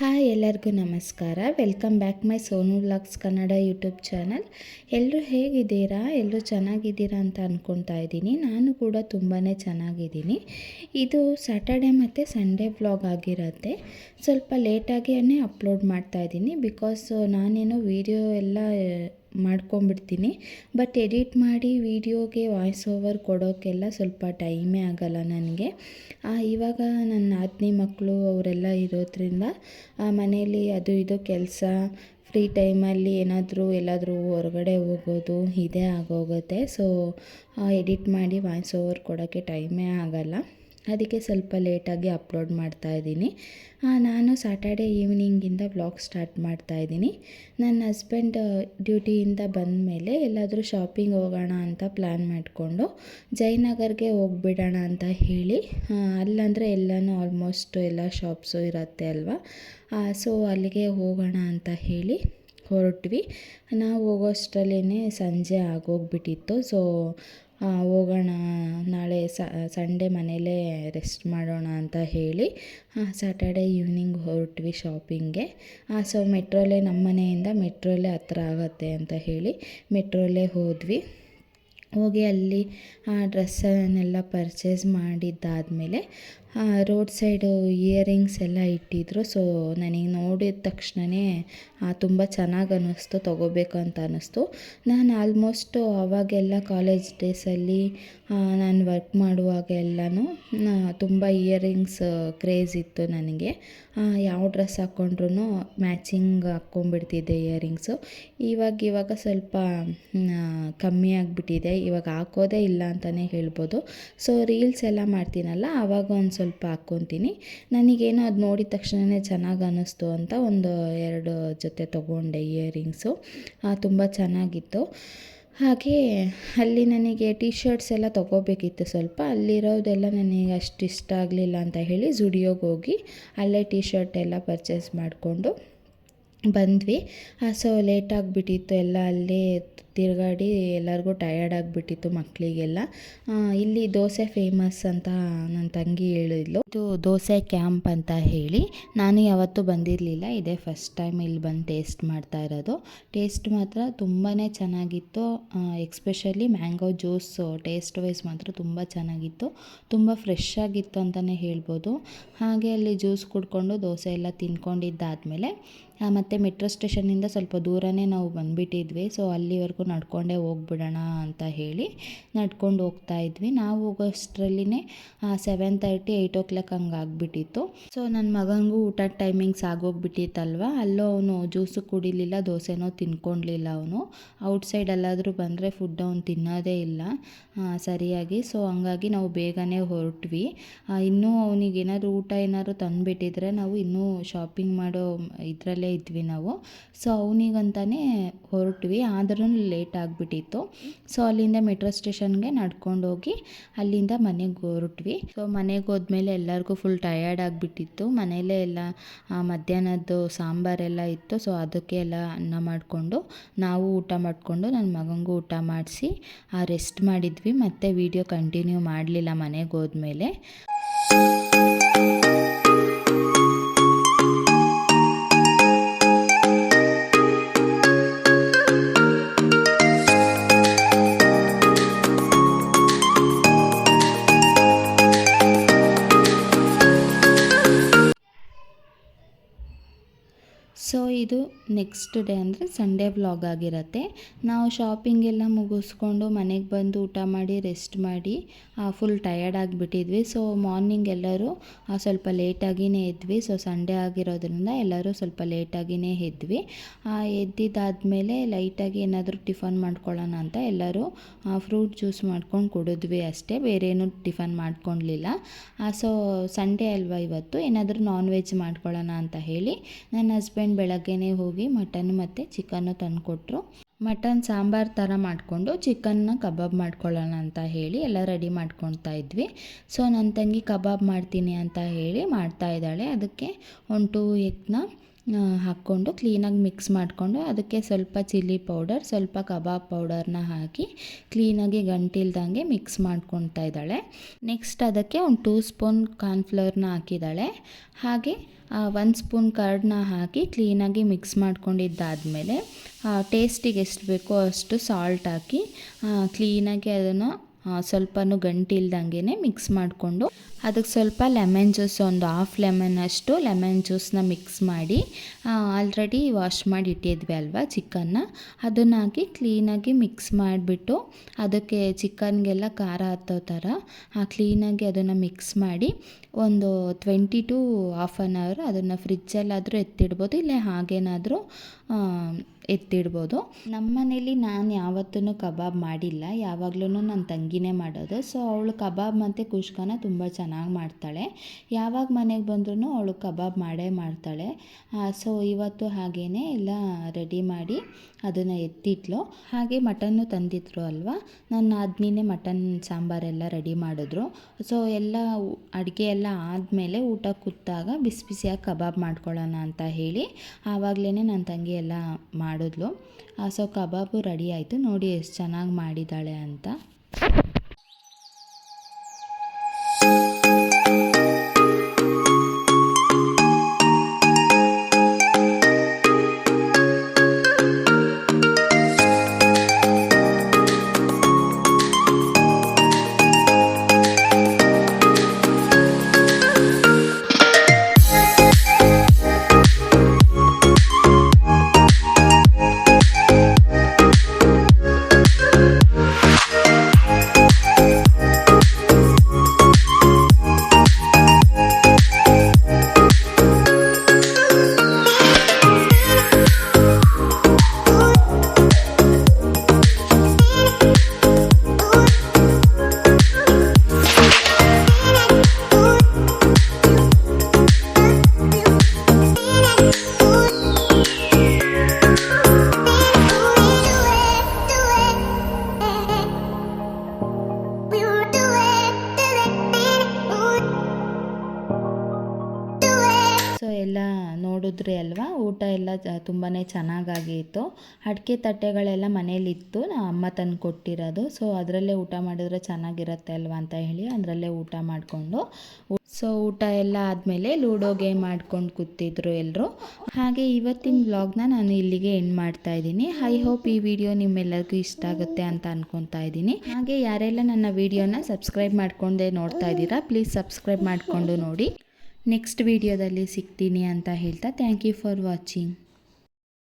Hi ಎಲ್ಲರಿಗೂ ನಮಸ್ಕಾರ. Welcome back my Sonu vlogs Kannada YouTube channel. ಎಲ್ಲರೂ ಹೇಗಿದ್ದೀರಾ? ಎಲ್ಲರೂ ಚೆನ್ನಾಗಿದ್ದೀರಾ ಅಂತ ಅಂದ್ಕೊತಾ ಇದ್ದೀನಿ. ನಾನು ಕೂಡ ತುಂಬಾ ಚೆನ್ನಾಗಿದ್ದೀನಿ. ಇದು ಸ್ಯಾಟರ್ಡೆ ಮತ್ತು ಸಂಡೇ ವ್ಲಾಗ್ ಆಗಿರುತ್ತೆ. ಸ್ವಲ್ಪ ಲೇಟಾಗಿಯೇ ಅಪ್ಲೋಡ್ ಮಾಡ್ತಾಯಿದ್ದೀನಿ. ಬಿಕಾಸ್ ನಾನೇನೋ ವೀಡಿಯೋ ಎಲ್ಲ ಮಾಡ್ಕೊಂಬಿಡ್ತೀನಿ. ಬಟ್ ಎಡಿಟ್ ಮಾಡಿ ವೀಡಿಯೋಗೆ ವಾಯ್ಸ್ ಓವರ್ ಕೊಡೋಕ್ಕೆಲ್ಲ ಸ್ವಲ್ಪ ಟೈಮೇ ಆಗೋಲ್ಲ ನನಗೆ. ಇವಾಗ ನನ್ನ ನಾದಿನಿ ಮಕ್ಕಳು ಅವರೆಲ್ಲ ಇರೋದ್ರಿಂದ ಮನೇಲಿ ಅದು ಇದು ಕೆಲಸ, ಫ್ರೀ ಟೈಮಲ್ಲಿ ಎಲ್ಲಾದರೂ ಹೊರಗಡೆ ಹೋಗೋದು ಇದೇ ಆಗೋಗುತ್ತೆ. ಸೊ ಎಡಿಟ್ ಮಾಡಿ ವಾಯ್ಸ್ ಓವರ್ ಕೊಡೋಕ್ಕೆ ಟೈಮೇ ಆಗೋಲ್ಲ. ಅದಕ್ಕೆ ಸ್ವಲ್ಪ ಲೇಟಾಗಿ ಅಪ್ಲೋಡ್ ಮಾಡ್ತಾಯಿದ್ದೀನಿ. ನಾನು ಸ್ಯಾಟರ್ಡೆ ಈವ್ನಿಂಗಿಂದ ವ್ಲಾಗ್ ಸ್ಟಾರ್ಟ್ ಮಾಡ್ತಾಯಿದ್ದೀನಿ. ನನ್ನ ಹಸ್ಬೆಂಡ್ ಡ್ಯೂಟಿಯಿಂದ ಬಂದ ಮೇಲೆ ಎಲ್ಲಾದರೂ ಶಾಪಿಂಗ್ ಹೋಗೋಣ ಅಂತ ಪ್ಲ್ಯಾನ್ ಮಾಡಿಕೊಂಡು ಜಯನಗರ್ಗೆ ಹೋಗ್ಬಿಡೋಣ ಅಂತ ಹೇಳಿ, ಅಲ್ಲಂದರೆ ಎಲ್ಲನೂ ಆಲ್ಮೋಸ್ಟ್ ಎಲ್ಲ ಶಾಪ್ಸು ಇರುತ್ತೆ ಅಲ್ವಾ. ಸೊ ಅಲ್ಲಿಗೆ ಹೋಗೋಣ ಅಂತ ಹೇಳಿ ಹೊರಟ್ವಿ. ನಾವು ಹೋಗೋಷ್ಟರಲ್ಲೇ ಸಂಜೆ ಆಗೋಗ್ಬಿಟ್ಟಿತ್ತು. ಸೊ ಹೋಗೋಣ, ನಾಳೆ ಸಂಡೇ ಮನೇಲೇ ರೆಸ್ಟ್ ಮಾಡೋಣ ಅಂತ ಹೇಳಿ ಸ್ಯಾಟರ್ಡೆ ಈವ್ನಿಂಗ್ ಹೊರಟ್ವಿ ಶಾಪಿಂಗ್ಗೆ. ಸೊ ಮೆಟ್ರೋಲ್ಲೇ, ನಮ್ಮ ಮನೆಯಿಂದ ಮೆಟ್ರೋಲ್ಲೇ ಹತ್ರ ಆಗುತ್ತೆ ಅಂತ ಹೇಳಿ ಮೆಟ್ರೋಲ್ಲೇ ಹೋದ್ವಿ. ಹೋಗಿ ಅಲ್ಲಿ ಡ್ರೆಸ್ಸನ್ನೆಲ್ಲ ಪರ್ಚೇಸ್ ಮಾಡಿದ್ದಾದಮೇಲೆ ರೋಡ್ ಸೈಡು ಇಯರಿಂಗ್ಸ್ ಎಲ್ಲ ಇಟ್ಟಿದ್ರು. ಸೊ ನನಗೆ ನೋಡಿದ ತಕ್ಷಣವೇ ತುಂಬ ಚೆನ್ನಾಗಿ ಅನ್ನಿಸ್ತು, ತೊಗೋಬೇಕು ಅಂತ ಅನ್ನಿಸ್ತು. ನಾನು ಆಲ್ಮೋಸ್ಟು ಅವಾಗೆಲ್ಲ ಕಾಲೇಜ್ ಡೇಸಲ್ಲಿ ನಾನು ವರ್ಕ್ ಮಾಡುವಾಗ ಎಲ್ಲನೂ ತುಂಬ ಇಯರಿಂಗ್ಸ್ ಕ್ರೇಜ್ ಇತ್ತು ನನಗೆ. ಯಾವ ಡ್ರೆಸ್ ಹಾಕ್ಕೊಂಡ್ರೂ ಮ್ಯಾಚಿಂಗ್ ಹಾಕ್ಕೊಂಡ್ಬಿಡ್ತಿದ್ದೆ ಇಯರಿಂಗ್ಸು. ಇವಾಗ ಸ್ವಲ್ಪ ಕಮ್ಮಿ ಆಗಿಬಿಟ್ಟಿದೆ. ಇವಾಗ ಹಾಕೋದೇ ಇಲ್ಲ ಅಂತಲೇ ಹೇಳ್ಬೋದು. ಸೊ ರೀಲ್ಸ್ ಎಲ್ಲ ಮಾಡ್ತೀನಲ್ಲ, ಆವಾಗ ಒಂದು ಸ್ವಲ್ಪ ಹಾಕ್ಕೊತೀನಿ. ನನಗೇನೋ ಅದು ನೋಡಿದ ತಕ್ಷಣವೇ ಚೆನ್ನಾಗಿ ಅನ್ನಿಸ್ತು ಅಂತ ಒಂದು 2 ಜೊತೆ ತೊಗೊಂಡೆ ಇಯರಿಂಗ್ಸು. ತುಂಬ ಚೆನ್ನಾಗಿತ್ತು. ಹಾಗೆ ಅಲ್ಲಿ ನನಗೆ ಟೀ ಶರ್ಟ್ಸ್ ಎಲ್ಲ ತೊಗೋಬೇಕಿತ್ತು ಸ್ವಲ್ಪ. ಅಲ್ಲಿರೋದೆಲ್ಲ ನನಗೆ ಅಷ್ಟು ಇಷ್ಟ ಆಗಲಿಲ್ಲ ಅಂತ ಹೇಳಿ ಜುಡಿಯೋಗೆ ಹೋಗಿ ಅಲ್ಲೇ ಟೀ ಶರ್ಟ್ ಎಲ್ಲ ಪರ್ಚೇಸ್ ಮಾಡಿಕೊಂಡು ಬಂದ್ವಿ. ಸೊ ಲೇಟ್ ಆಗಿಬಿಟ್ಟಿತ್ತು, ಎಲ್ಲ ಅಲ್ಲೇ ತಿರುಗಾಡಿ ಎಲ್ಲರಿಗೂ ಟಯರ್ಡ್ ಆಗಿಬಿಟ್ಟಿತ್ತು ಮಕ್ಕಳಿಗೆಲ್ಲ. ಇಲ್ಲಿ ದೋಸೆ ಫೇಮಸ್ ಅಂತ ನನ್ನ ತಂಗಿ ಹೇಳಿದ್ಲು. ಇದು ದೋಸೆ ಕ್ಯಾಂಪ್ ಅಂತ ಹೇಳಿ. ನಾನು ಯಾವತ್ತೂ ಬಂದಿರಲಿಲ್ಲ, ಇದೇ ಫಸ್ಟ್ ಟೈಮ್ ಇಲ್ಲಿ ಬಂದು ಟೇಸ್ಟ್ ಮಾಡ್ತಾ ಇರೋದು. ಟೇಸ್ಟ್ ಮಾತ್ರ ತುಂಬಾ ಚೆನ್ನಾಗಿತ್ತು. Especially mango juice taste wise ಮಾತ್ರ ತುಂಬ ಚೆನ್ನಾಗಿತ್ತು. ತುಂಬ ಫ್ರೆಶ್ ಆಗಿತ್ತು ಅಂತಲೇ ಹೇಳ್ಬೋದು. ಹಾಗೆ ಅಲ್ಲಿ ಜ್ಯೂಸ್ ಕುಡ್ಕೊಂಡು ದೋಸೆ ಎಲ್ಲ ತಿನ್ಕೊಂಡಿದ್ದಾದಮೇಲೆ ಮತ್ತು ಮೆಟ್ರೋ ಸ್ಟೇಷನ್ನಿಂದ ಸ್ವಲ್ಪ ದೂರನೇ ನಾವು ಬಂದುಬಿಟ್ಟಿದ್ವಿ. ಸೊ ಅಲ್ಲಿವರೆಗೂ ನಡ್ಕೊಂಡೇ ಹೋಗ್ಬಿಡೋಣ ಅಂತ ಹೇಳಿ ನಡ್ಕೊಂಡು ಹೋಗ್ತಾಯಿದ್ವಿ. ನಾವು ಹೋಗೋಷ್ಟರಲ್ಲಿನೇ 7:30, 8 o'clock ಹಂಗೆ ಆಗಿಬಿಟ್ಟಿತ್ತು. ಸೊ ನನ್ನ ಮಗನಿಗೂ ಊಟದ ಟೈಮಿಂಗ್ಸ್ ಆಗೋಗ್ಬಿಟ್ಟಿತ್ತಲ್ವ. ಅಲ್ಲೂ ಅವನು ಜ್ಯೂಸು ಕುಡಿಲಿಲ್ಲ, ದೋಸೆನೂ ತಿನ್ಕೊಳ್ಲಿಲ್ಲ. ಅವನು ಔಟ್ಸೈಡ್ ಎಲ್ಲಾದರೂ ಬಂದರೆ ಫುಡ್ ಅವನು ತಿನ್ನೋದೇ ಇಲ್ಲ ಸರಿಯಾಗಿ. ಸೊ ಹಂಗಾಗಿ ನಾವು ಬೇಗನೆ ಹೊರಟ್ವಿ. ಇನ್ನೂ ಅವನಿಗೇನಾದ್ರು ಊಟ ಏನಾದ್ರು ತಂದುಬಿಟ್ಟಿದ್ರೆ ನಾವು ಇನ್ನೂ ಶಾಪಿಂಗ್ ಮಾಡೋ ಇದರಲ್ಲೇ ಇದ್ವಿ ನಾವು. ಸೊ ಅವನಿಗಂತಾನೆ ಹೊರಟ್ವಿ, ಆದ್ರೂ ಲೇಟ್ ಆಗಿಬಿಟ್ಟಿತ್ತು. ಸೊ ಅಲ್ಲಿಂದ ಮೆಟ್ರೋ ಸ್ಟೇಷನ್ಗೆ ನಡ್ಕೊಂಡೋಗಿ ಅಲ್ಲಿಂದ ಮನೆಗೆ ಹೊರಟ್ವಿ. ಸೊ ಮನೆಗೆ ಹೋದ್ಮೇಲೆ ಎಲ್ಲರಿಗೂ ಫುಲ್ ಟಯರ್ಡ್ ಆಗಿಬಿಟ್ಟಿತ್ತು. ಮನೆಯಲ್ಲೇ ಎಲ್ಲ ಮಧ್ಯಾಹ್ನದ್ದು ಸಾಂಬಾರೆಲ್ಲ ಇತ್ತು. ಸೊ ಅದಕ್ಕೆ ಎಲ್ಲ ಅನ್ನ ಮಾಡಿಕೊಂಡು ನಾವು ಊಟ ಮಾಡಿಕೊಂಡು ನನ್ನ ಮಗನಿಗೂ ಊಟ ಮಾಡಿಸಿ ರೆಸ್ಟ್ ಮಾಡಿದ್ವಿ. ಮತ್ತು ವೀಡಿಯೋ ಕಂಟಿನ್ಯೂ ಮಾಡಲಿಲ್ಲ ಮನೆಗೆ ಹೋದ್ಮೇಲೆ. ಸೊ ಇದು ನೆಕ್ಸ್ಟ್ ಡೇ ಅಂದರೆ ಸಂಡೇ ವ್ಲಾಗ್ ಆಗಿರುತ್ತೆ. ನಾವು ಶಾಪಿಂಗ್ ಎಲ್ಲ ಮುಗಿಸ್ಕೊಂಡು ಮನೆಗೆ ಬಂದು ಊಟ ಮಾಡಿ ರೆಸ್ಟ್ ಮಾಡಿ ಫುಲ್ ಟಯರ್ಡ್ ಆಗಿಬಿಟ್ಟಿದ್ವಿ. ಸೊ ಮಾರ್ನಿಂಗ್ ಎಲ್ಲರೂ ಸ್ವಲ್ಪ ಲೇಟಾಗಿಯೇ ಎದ್ವಿ. ಸೊ ಸಂಡೇ ಆಗಿರೋದ್ರಿಂದ ಎಲ್ಲರೂ ಸ್ವಲ್ಪ ಲೇಟಾಗಿಯೇ ಎದ್ವಿ. ಎದ್ದಿದ್ದಾದಮೇಲೆ ಲೈಟಾಗಿ ಏನಾದರೂ ಟಿಫನ್ ಮಾಡ್ಕೊಳ್ಳೋಣ ಅಂತ ಎಲ್ಲರೂ ಫ್ರೂಟ್ ಜ್ಯೂಸ್ ಮಾಡ್ಕೊಂಡು ಕುಡಿದ್ವಿ ಅಷ್ಟೇ, ಬೇರೇನೂ ಟಿಫನ್ ಮಾಡ್ಕೊಳ್ಲಿಲ್ಲ. ಸೊ ಸಂಡೇ ಅಲ್ವಾ ಇವತ್ತು, ಏನಾದರೂ ನಾನ್ ವೆಜ್ ಮಾಡ್ಕೊಳ್ಳೋಣ ಅಂತ ಹೇಳಿ ನನ್ನ ಹಸ್ಬೆಂಡ್ ಬೆಳಗ್ಗೆನೇ ಹೋಗಿ ಮಟನ್ ಮತ್ತು ಚಿಕನ್ನು ತಂದುಕೊಟ್ರು. ಮಟನ್ ಸಾಂಬಾರು ಥರ ಮಾಡಿಕೊಂಡು ಚಿಕನ್ನ ಕಬಾಬ್ ಮಾಡ್ಕೊಳ್ಳೋಣ ಅಂತ ಹೇಳಿ ಎಲ್ಲ ರೆಡಿ ಮಾಡ್ಕೊಳ್ತಾ ಇದ್ವಿ. ಸೊ ನನ್ನ ತಂಗಿ ಕಬಾಬ್ ಮಾಡ್ತೀನಿ ಅಂತ ಹೇಳಿ ಮಾಡ್ತಾ ಇದ್ದಾಳೆ. ಅದಕ್ಕೆ 1-2 ಎಗ್ನ ಹಾಕ್ಕೊಂಡು ಕ್ಲೀನಾಗಿ ಮಿಕ್ಸ್ ಮಾಡಿಕೊಂಡು ಅದಕ್ಕೆ ಸ್ವಲ್ಪ ಚಿಲ್ಲಿ ಪೌಡರ್, ಸ್ವಲ್ಪ ಕಬಾಬ್ ಪೌಡರ್ನ ಹಾಕಿ ಕ್ಲೀನಾಗಿ ಗಂಟಿಲ್ದಂಗೆ ಮಿಕ್ಸ್ ಮಾಡ್ಕೊತಾ ಇದ್ದಾಳೆ. ನೆಕ್ಸ್ಟ್ ಅದಕ್ಕೆ ಒಂದು 2 ಸ್ಪೂನ್ ಕಾರ್ನ್ಫ್ಲವರ್ನ ಹಾಕಿದ್ದಾಳೆ. ಹಾಗೆ 1 ಸ್ಪೂನ್ ಕರ್ಡ್ನ ಹಾಕಿ ಕ್ಲೀನಾಗಿ ಮಿಕ್ಸ್ ಮಾಡ್ಕೊಂಡಿದ್ದಾದಮೇಲೆ ಟೇಸ್ಟಿಗೆ ಎಷ್ಟು ಬೇಕೋ ಅಷ್ಟು ಸಾಲ್ಟ್ ಹಾಕಿ ಕ್ಲೀನಾಗಿ ಅದನ್ನು ಸ್ವಲ್ಪನೂ ಗಂಟಿಲ್ದಂಗೆ ಮಿಕ್ಸ್ ಮಾಡಿಕೊಂಡು ಅದಕ್ಕೆ ಸ್ವಲ್ಪ ಲೆಮನ್ ಜ್ಯೂಸ್, ಒಂದು 1/2 ಲೆಮನ್ ಅಷ್ಟು ಲೆಮನ್ ಜ್ಯೂಸನ್ನ ಮಿಕ್ಸ್ ಮಾಡಿ ಆಲ್ರೆಡಿ ವಾಶ್ ಮಾಡಿ ಇಟ್ಟಿದ್ವಿ ಅಲ್ವಾ ಚಿಕನ್ನ, ಅದನ್ನು ಹಾಕಿ ಕ್ಲೀನಾಗಿ ಮಿಕ್ಸ್ ಮಾಡಿಬಿಟ್ಟು ಅದಕ್ಕೆ ಚಿಕನ್ಗೆಲ್ಲ ಖಾರ ಹತ್ತೋ ಥರ ಕ್ಲೀನಾಗಿ ಅದನ್ನು ಮಿಕ್ಸ್ ಮಾಡಿ ಒಂದು 20 to half an hour ಅದನ್ನು ಫ್ರಿಜ್ಜಲ್ಲಾದರೂ ಎತ್ತಿಡ್ಬೋದು, ಇಲ್ಲ ಹಾಗೇನಾದರೂ ಎತ್ತಿಡ್ಬೋದು. ನಮ್ಮ ಮನೇಲಿ ನಾನು ಯಾವತ್ತೂ ಕಬಾಬ್ ಮಾಡಿಲ್ಲ, ಯಾವಾಗಲೂ ನನ್ನ ತಂಗಿನೇ ಮಾಡೋದು. ಸೊ ಅವಳು ಕಬಾಬ್ ಮತ್ತು ಕುಷ್ಕಾನ ತುಂಬ ಚೆನ್ನಾಗಿ ಮಾಡ್ತಾಳೆ. ಯಾವಾಗ ಮನೆಗೆ ಬಂದ್ರೂ ಅವಳು ಕಬಾಬ್ ಮಾಡೇ ಮಾಡ್ತಾಳೆ. ಸೊ ಇವತ್ತು ಹಾಗೇ ಎಲ್ಲ ರೆಡಿ ಮಾಡಿ ಅದನ್ನು ಎತ್ತಿಟ್ಲು. ಹಾಗೆ ಮಟನ್ನು ತಂದಿದ್ರು ಅಲ್ವಾ, ನನ್ನ ಆದ್ಮೇಲೆ ಮಟನ್ ಸಾಂಬಾರೆಲ್ಲ ರೆಡಿ ಮಾಡಿದ್ರು. ಸೊ ಎಲ್ಲ ಅಡುಗೆ ಎಲ್ಲ ಆದಮೇಲೆ ಊಟ ಕೂತಾಗ ಬಿಸಿ ಬಿಸಿಯಾಗಿ ಕಬಾಬ್ ಮಾಡ್ಕೊಳ್ಳೋಣ ಅಂತ ಹೇಳಿ ಆವಾಗಲೇ ನನ್ನ ತಂಗಿ ಎಲ್ಲ ಮಾಡಿದ್ಲು. ಸೊ ಕಬಾಬು ರೆಡಿ ಆಯಿತು. ನೋಡಿ ಎಷ್ಟು ಚೆನ್ನಾಗಿ ಮಾಡಿದ್ದಾಳೆ ಅಂತ. ಸೊ ಎಲ್ಲ ನೋಡಿದ್ರಿ ಅಲ್ವಾ, ಊಟ ಎಲ್ಲ ತುಂಬಾ ಚೆನ್ನಾಗಾಗಿತ್ತು. ಅಡಿಕೆ ತಟ್ಟೆಗಳೆಲ್ಲ ಮನೇಲಿತ್ತು, ಅಮ್ಮ ತಂದು ಕೊಟ್ಟಿರೋದು. ಸೊ ಅದರಲ್ಲೇ ಊಟ ಮಾಡಿದ್ರೆ ಚೆನ್ನಾಗಿರುತ್ತೆ ಅಲ್ವಾ ಅಂತ ಹೇಳಿ ಅದರಲ್ಲೇ ಊಟ ಮಾಡಿಕೊಂಡು, ಸೊ ಊಟ ಎಲ್ಲ ಆದಮೇಲೆ ಲೂಡೋ ಗೇಮ್ ಮಾಡ್ಕೊಂಡು ಕೂತಿದ್ರು ಎಲ್ಲರೂ. ಹಾಗೆ ಇವತ್ತಿನ ವ್ಲಾಗ್ನ ನಾನು ಇಲ್ಲಿಗೆ ಎಂಡ್ ಮಾಡ್ತಾ ಇದ್ದೀನಿ. ಐ ಹೋಪ್ ಈ ವಿಡಿಯೋ ನಿಮ್ಮೆಲ್ಲರಿಗೂ ಇಷ್ಟ ಆಗುತ್ತೆ ಅಂತ ಅನ್ಕೊತಾ ಇದ್ದೀನಿ. ಹಾಗೆ ಯಾರೆಲ್ಲ ನನ್ನ ವಿಡಿಯೋನ ಸಬ್ಸ್ಕ್ರೈಬ್ ಮಾಡ್ಕೊಂಡೇ ನೋಡ್ತಾ ಇದ್ದೀರಾ, ಪ್ಲೀಸ್ ಸಬ್ಸ್ಕ್ರೈಬ್ ಮಾಡಿಕೊಂಡು ನೋಡಿ. ನೆಕ್ಸ್ಟ್ ವಿಡಿಯೋದಲ್ಲಿ ಸಿಗ್ತೀನಿ ಅಂತ ಹೇಳ್ತಾ ಥ್ಯಾಂಕ್ ಯು ಫಾರ್ ವಾಚಿಂಗ್.